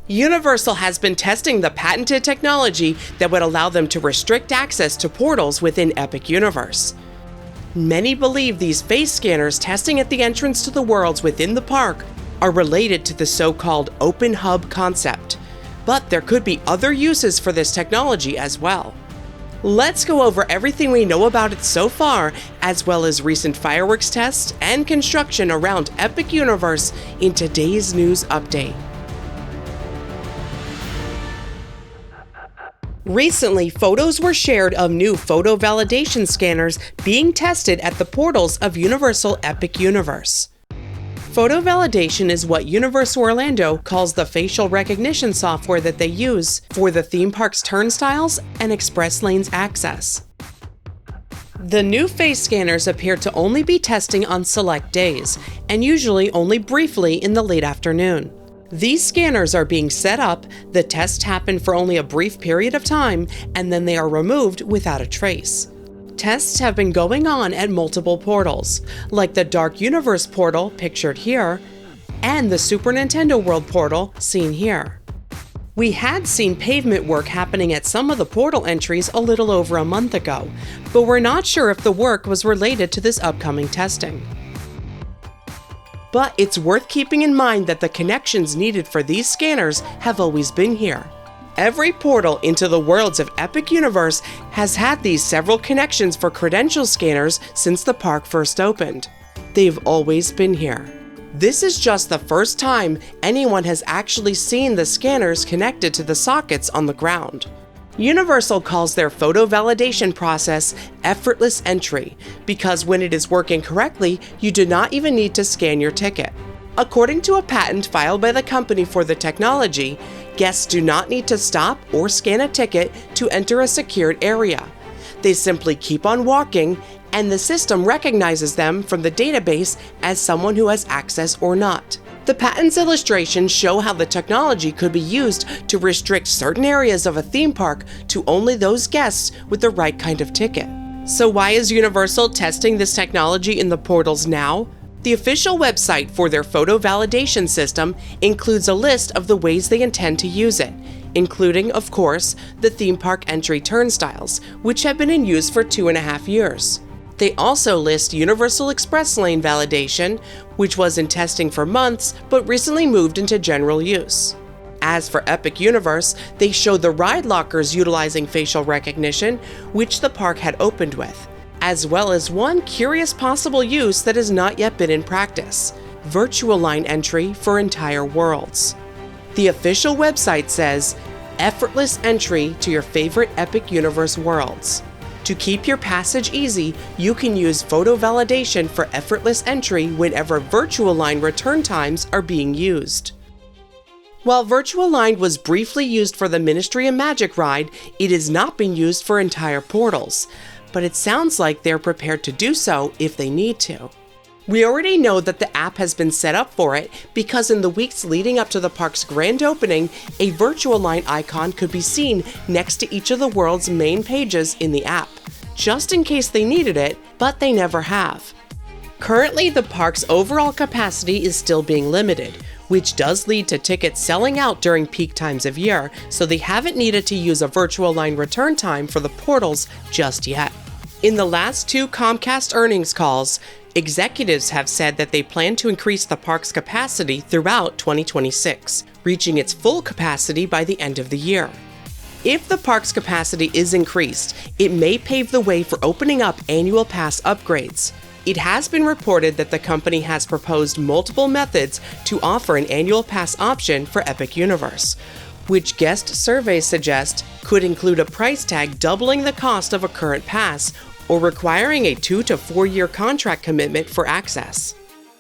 Universal has been testing the patented technology that would allow them to restrict access to portals within Epic Universe. Many believe these face scanners testing at the entrance to the worlds within the park are related to the so-called open hub concept, but there could be other uses for this technology as well. Let's go over everything we know about it so far, as well as recent fireworks tests and construction around Epic Universe in today's news update. Recently, photos were shared of new photo validation scanners being tested at the portals of Universal Epic Universe. Photo validation is what Universal Orlando calls the facial recognition software that they use for the theme park's turnstiles and express lanes access. The new face scanners appear to only be testing on select days, and usually only briefly in the late afternoon. These scanners are being set up, the tests happen for only a brief period of time, and then they are removed without a trace. Tests have been going on at multiple portals, like the Dark Universe portal, pictured here, and the Super Nintendo World portal, seen here. We had seen pavement work happening at some of the portal entries a little over a month ago, but we're not sure if the work was related to this upcoming testing. But it's worth keeping in mind that the connections needed for these scanners have always been here. Every portal into the worlds of Epic Universe has had these several connections for credential scanners since the park first opened. They've always been here. This is just the first time anyone has actually seen the scanners connected to the sockets on the ground. Universal calls their photo validation process effortless entry because when it is working correctly, you do not even need to scan your ticket. According to a patent filed by the company for the technology, guests do not need to stop or scan a ticket to enter a secured area. They simply keep on walking, and the system recognizes them from the database as someone who has access or not. The patent's illustrations show how the technology could be used to restrict certain areas of a theme park to only those guests with the right kind of ticket. So why is Universal testing this technology in the portals now? The official website for their photo validation system includes a list of the ways they intend to use it, including, of course, the theme park entry turnstiles, which have been in use for 2.5 years. They also list Universal Express Lane validation, which was in testing for months but recently moved into general use. As for Epic Universe, they show the ride lockers utilizing facial recognition, which the park had opened with, as well as one curious possible use that has not yet been in practice: virtual line entry for entire worlds. The official website says, effortless entry to your favorite Epic Universe worlds. To keep your passage easy, you can use photo validation for effortless entry whenever virtual line return times are being used. While virtual line was briefly used for the Ministry of Magic ride, it is not being used for entire portals, but it sounds like they're prepared to do so if they need to. We already know that the app has been set up for it because in the weeks leading up to the park's grand opening, a virtual line icon could be seen next to each of the world's main pages in the app, just in case they needed it, but they never have. Currently, the park's overall capacity is still being limited, which does lead to tickets selling out during peak times of year, so they haven't needed to use a virtual line return time for the portals just yet. In the last 2 Comcast earnings calls, executives have said that they plan to increase the park's capacity throughout 2026, reaching its full capacity by the end of the year. If the park's capacity is increased, it may pave the way for opening up annual pass upgrades. It has been reported that the company has proposed multiple methods to offer an annual pass option for Epic Universe, which guest surveys suggest could include a price tag doubling the cost of a current pass or requiring a 2 to 4 year contract commitment for access.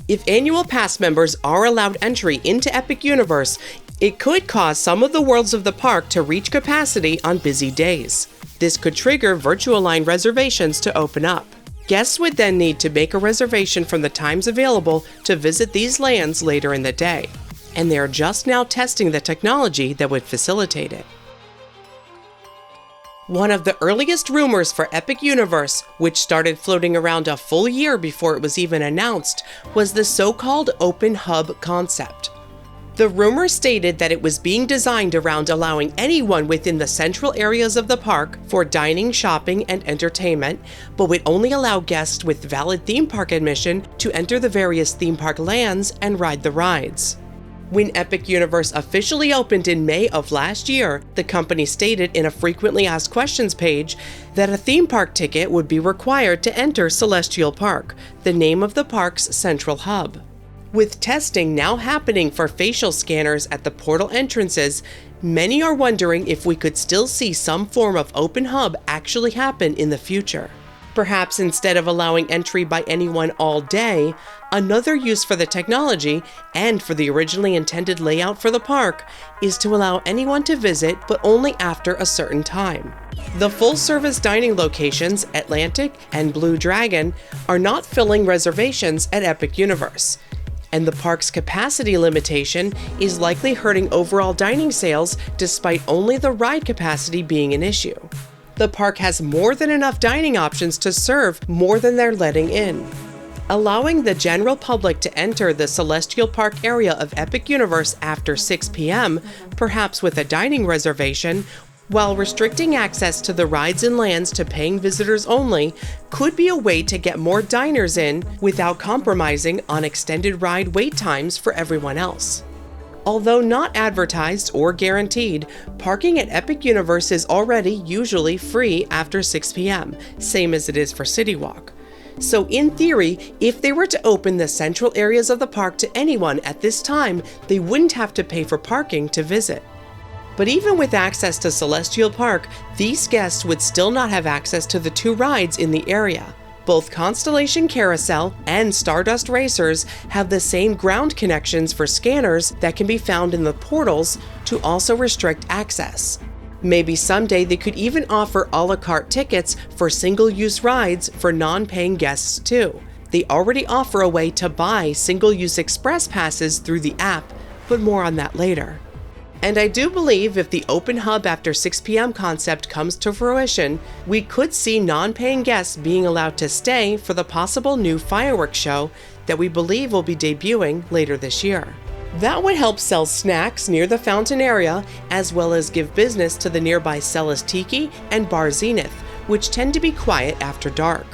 If annual pass members are allowed entry into Epic Universe, it could cause some of the worlds of the park to reach capacity on busy days. This could trigger virtual line reservations to open up. Guests would then need to make a reservation from the times available to visit these lands later in the day, and they are just now testing the technology that would facilitate it. One of the earliest rumors for Epic Universe, which started floating around a full year before it was even announced, was the so-called open hub concept. The rumor stated that it was being designed around allowing anyone within the central areas of the park for dining, shopping, and entertainment, but would only allow guests with valid theme park admission to enter the various theme park lands and ride the rides. When Epic Universe officially opened in May of last year, the company stated in a frequently asked questions page that a theme park ticket would be required to enter Celestial Park, the name of the park's central hub. With testing now happening for facial scanners at the portal entrances, many are wondering if we could still see some form of open hub actually happen in the future. Perhaps instead of allowing entry by anyone all day, another use for the technology and for the originally intended layout for the park is to allow anyone to visit, but only after a certain time. The full-service dining locations, Atlantic and Blue Dragon, are not filling reservations at Epic Universe, and the park's capacity limitation is likely hurting overall dining sales despite only the ride capacity being an issue. The park has more than enough dining options to serve more than they're letting in. Allowing the general public to enter the Celestial Park area of Epic Universe after 6 p.m., perhaps with a dining reservation, while restricting access to the rides and lands to paying visitors only, could be a way to get more diners in without compromising on extended ride wait times for everyone else. Although not advertised or guaranteed, parking at Epic Universe is already usually free after 6 p.m., same as it is for City Walk. So in theory, if they were to open the central areas of the park to anyone at this time, they wouldn't have to pay for parking to visit. But even with access to Celestial Park, these guests would still not have access to the two rides in the area. Both Constellation Carousel and Stardust Racers have the same ground connections for scanners that can be found in the portals to also restrict access. Maybe someday they could even offer a la carte tickets for single-use rides for non-paying guests too. They already offer a way to buy single-use express passes through the app, but more on that later. And I do believe if the open hub after 6 p.m. concept comes to fruition, we could see non-paying guests being allowed to stay for the possible new fireworks show that we believe will be debuting later this year. That would help sell snacks near the fountain area, as well as give business to the nearby Celis Tiki and Bar Zenith, which tend to be quiet after dark.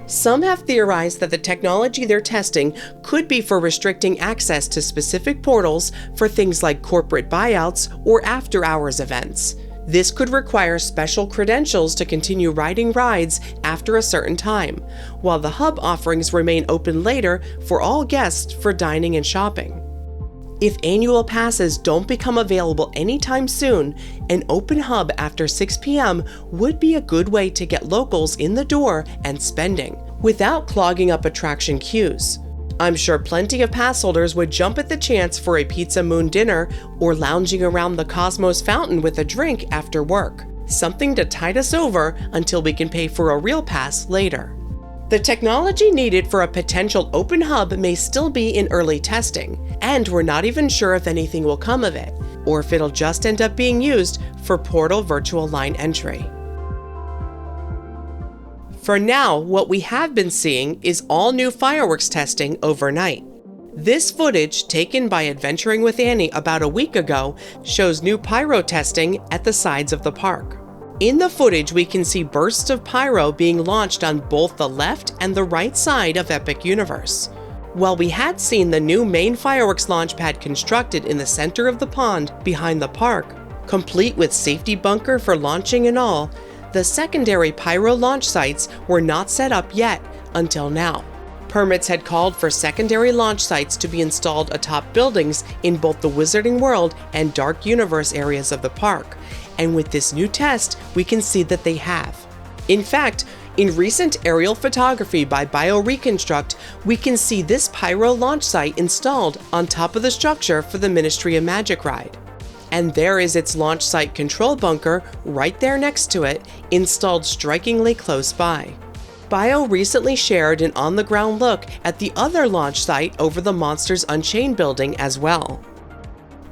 Some have theorized that the technology they're testing could be for restricting access to specific portals for things like corporate buyouts or after-hours events. This could require special credentials to continue riding rides after a certain time, while the hub offerings remain open later for all guests for dining and shopping. If annual passes don't become available anytime soon, an open hub after 6 p.m. would be a good way to get locals in the door and spending, without clogging up attraction queues. I'm sure plenty of pass holders would jump at the chance for a Pizza Moon dinner or lounging around the Cosmos fountain with a drink after work, something to tide us over until we can pay for a real pass later. The technology needed for a potential open hub may still be in early testing, and we're not even sure if anything will come of it, or if it'll just end up being used for portal virtual line entry. For now, what we have been seeing is all new fireworks testing overnight. This footage, taken by Adventuring with Annie about a week ago, shows new pyro testing at the sides of the park. In the footage, we can see bursts of pyro being launched on both the left and the right side of Epic Universe. While we had seen the new main fireworks launch pad constructed in the center of the pond behind the park, complete with safety bunker for launching and all, the secondary pyro launch sites were not set up yet until now. Permits had called for secondary launch sites to be installed atop buildings in both the Wizarding World and Dark Universe areas of the park, and with this new test, we can see that they have. In fact, in recent aerial photography by BioReconstruct, we can see this pyro launch site installed on top of the structure for the Ministry of Magic ride. And there is its launch site control bunker right there next to it, installed strikingly close by. Bio recently shared an on-the-ground look at the other launch site over the Monsters Unchained building as well.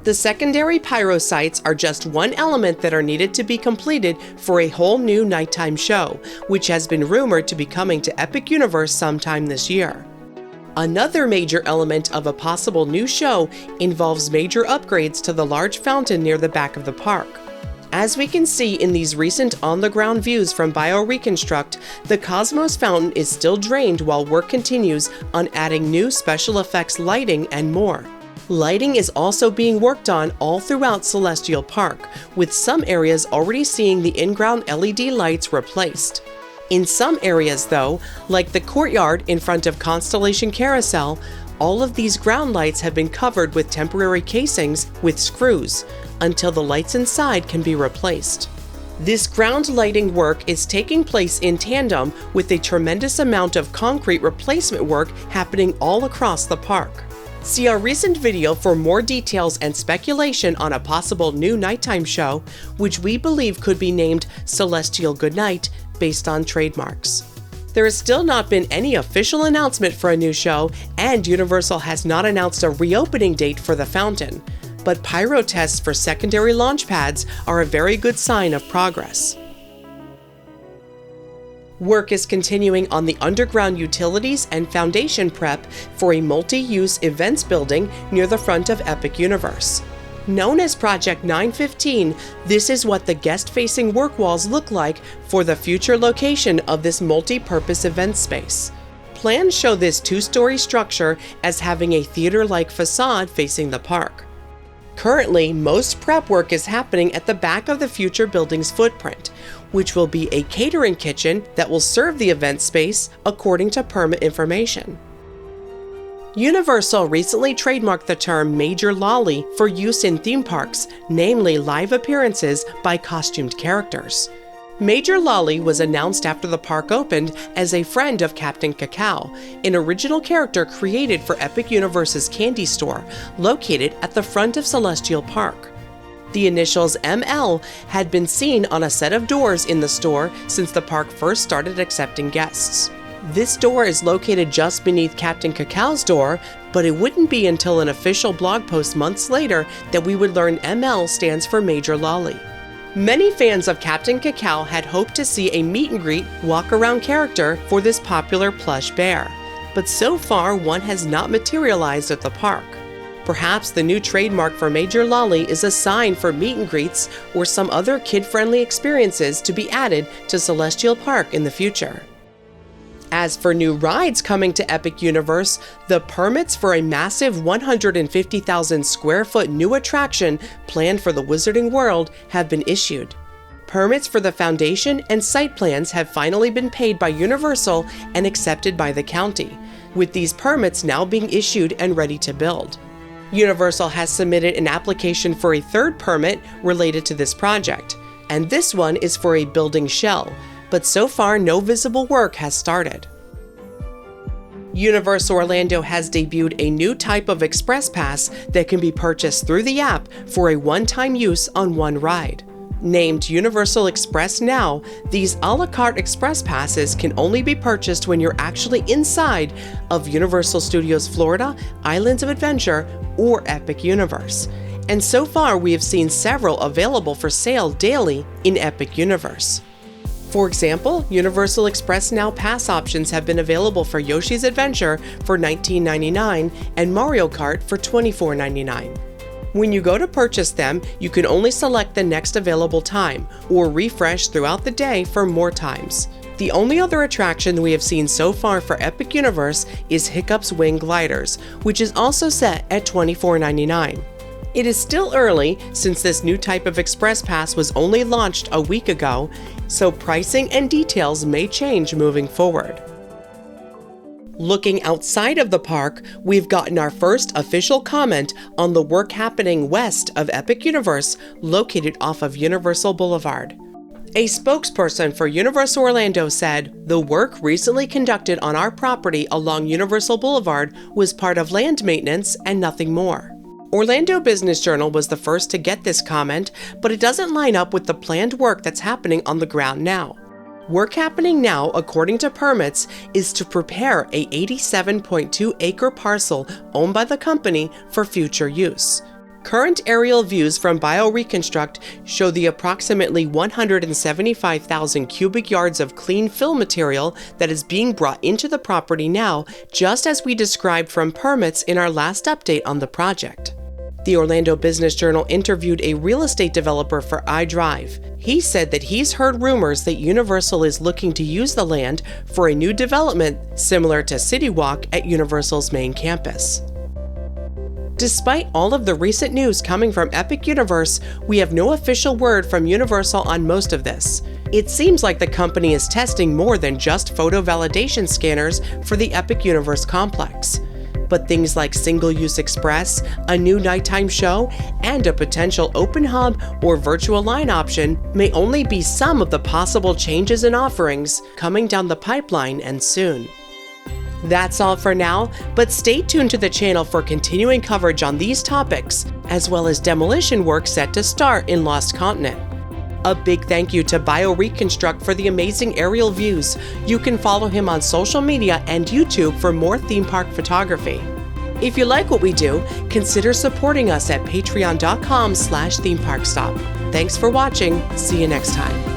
The secondary pyro sites are just one element that are needed to be completed for a whole new nighttime show, which has been rumored to be coming to Epic Universe sometime this year. Another major element of a possible new show involves major upgrades to the large fountain near the back of the park. As we can see in these recent on-the-ground views from BioReconstruct, the Cosmos Fountain is still drained while work continues on adding new special effects lighting and more. Lighting is also being worked on all throughout Celestial Park, with some areas already seeing the in-ground LED lights replaced. In some areas though, like the courtyard in front of Constellation Carousel, all of these ground lights have been covered with temporary casings with screws until the lights inside can be replaced. This ground lighting work is taking place in tandem with a tremendous amount of concrete replacement work happening all across the park. See our recent video for more details and speculation on a possible new nighttime show, which we believe could be named Celestial Goodnight based on trademarks. There has still not been any official announcement for a new show, and Universal has not announced a reopening date for the fountain, but pyro tests for secondary launch pads are a very good sign of progress. Work is continuing on the underground utilities and foundation prep for a multi-use events building near the front of Epic Universe. Known as Project 915, this is what the guest-facing work walls look like for the future location of this multi-purpose event space. Plans show this two-story structure as having a theater-like facade facing the park. Currently, most prep work is happening at the back of the future building's footprint, which will be a catering kitchen that will serve the event space according to permit information. Universal recently trademarked the term Major Lolly for use in theme parks, namely live appearances by costumed characters. Major Lolly was announced after the park opened as a friend of Captain Cacao, an original character created for Epic Universe's candy store, located at the front of Celestial Park. The initials ML had been seen on a set of doors in the store since the park first started accepting guests. This door is located just beneath Captain Cacao's door, but it wouldn't be until an official blog post months later that we would learn ML stands for Major Lolly. Many fans of Captain Cacao had hoped to see a meet and greet walk-around character for this popular plush bear, but so far one has not materialized at the park. Perhaps the new trademark for Major Lolly is a sign for meet and greets or some other kid-friendly experiences to be added to Celestial Park in the future. As for new rides coming to Epic Universe, the permits for a massive 150,000 square foot new attraction planned for the Wizarding World have been issued. Permits for the foundation and site plans have finally been paid by Universal and accepted by the county, with these permits now being issued and ready to build. Universal has submitted an application for a third permit related to this project, and this one is for a building shell, but so far no visible work has started. Universal Orlando has debuted a new type of Express Pass that can be purchased through the app for a one-time use on one ride. Named Universal Express Now, these a la carte Express Passes can only be purchased when you're actually inside of Universal Studios Florida, Islands of Adventure, or Epic Universe. And so far we have seen several available for sale daily in Epic Universe. For example, Universal Express Now pass options have been available for Yoshi's Adventure for $19.99 and Mario Kart for $24.99. When you go to purchase them, you can only select the next available time or refresh throughout the day for more times. The only other attraction we have seen so far for Epic Universe is Hiccup's Wing Gliders, which is also set at $24.99. It is still early since this new type of Express Pass was only launched a week ago, so pricing and details may change moving forward. Looking outside of the park, we've gotten our first official comment on the work happening west of Epic Universe, located off of Universal Boulevard. A spokesperson for Universal Orlando said, "The work recently conducted on our property along Universal Boulevard was part of land maintenance and nothing more." Orlando Business Journal was the first to get this comment, but it doesn't line up with the planned work that's happening on the ground now. Work happening now, according to permits, is to prepare a 87.2-acre parcel owned by the company for future use. Current aerial views from BioReconstruct show the approximately 175,000 cubic yards of clean fill material that is being brought into the property now, just as we described from permits in our last update on the project. The Orlando Business Journal interviewed a real estate developer for iDrive. He said that he's heard rumors that Universal is looking to use the land for a new development similar to City Walk at Universal's main campus. Despite all of the recent news coming from Epic Universe, we have no official word from Universal on most of this. It seems like the company is testing more than just photo validation scanners for the Epic Universe complex. But things like single-use express, a new nighttime show, and a potential open hub or virtual line option may only be some of the possible changes and offerings coming down the pipeline and soon. That's all for now, but stay tuned to the channel for continuing coverage on these topics, as well as demolition work set to start in Lost Continent. A big thank you to BioReconstruct for the amazing aerial views. You can follow him on social media and YouTube for more theme park photography. If you like what we do, consider supporting us at patreon.com/themeparkstop. Thanks for watching. See you next time.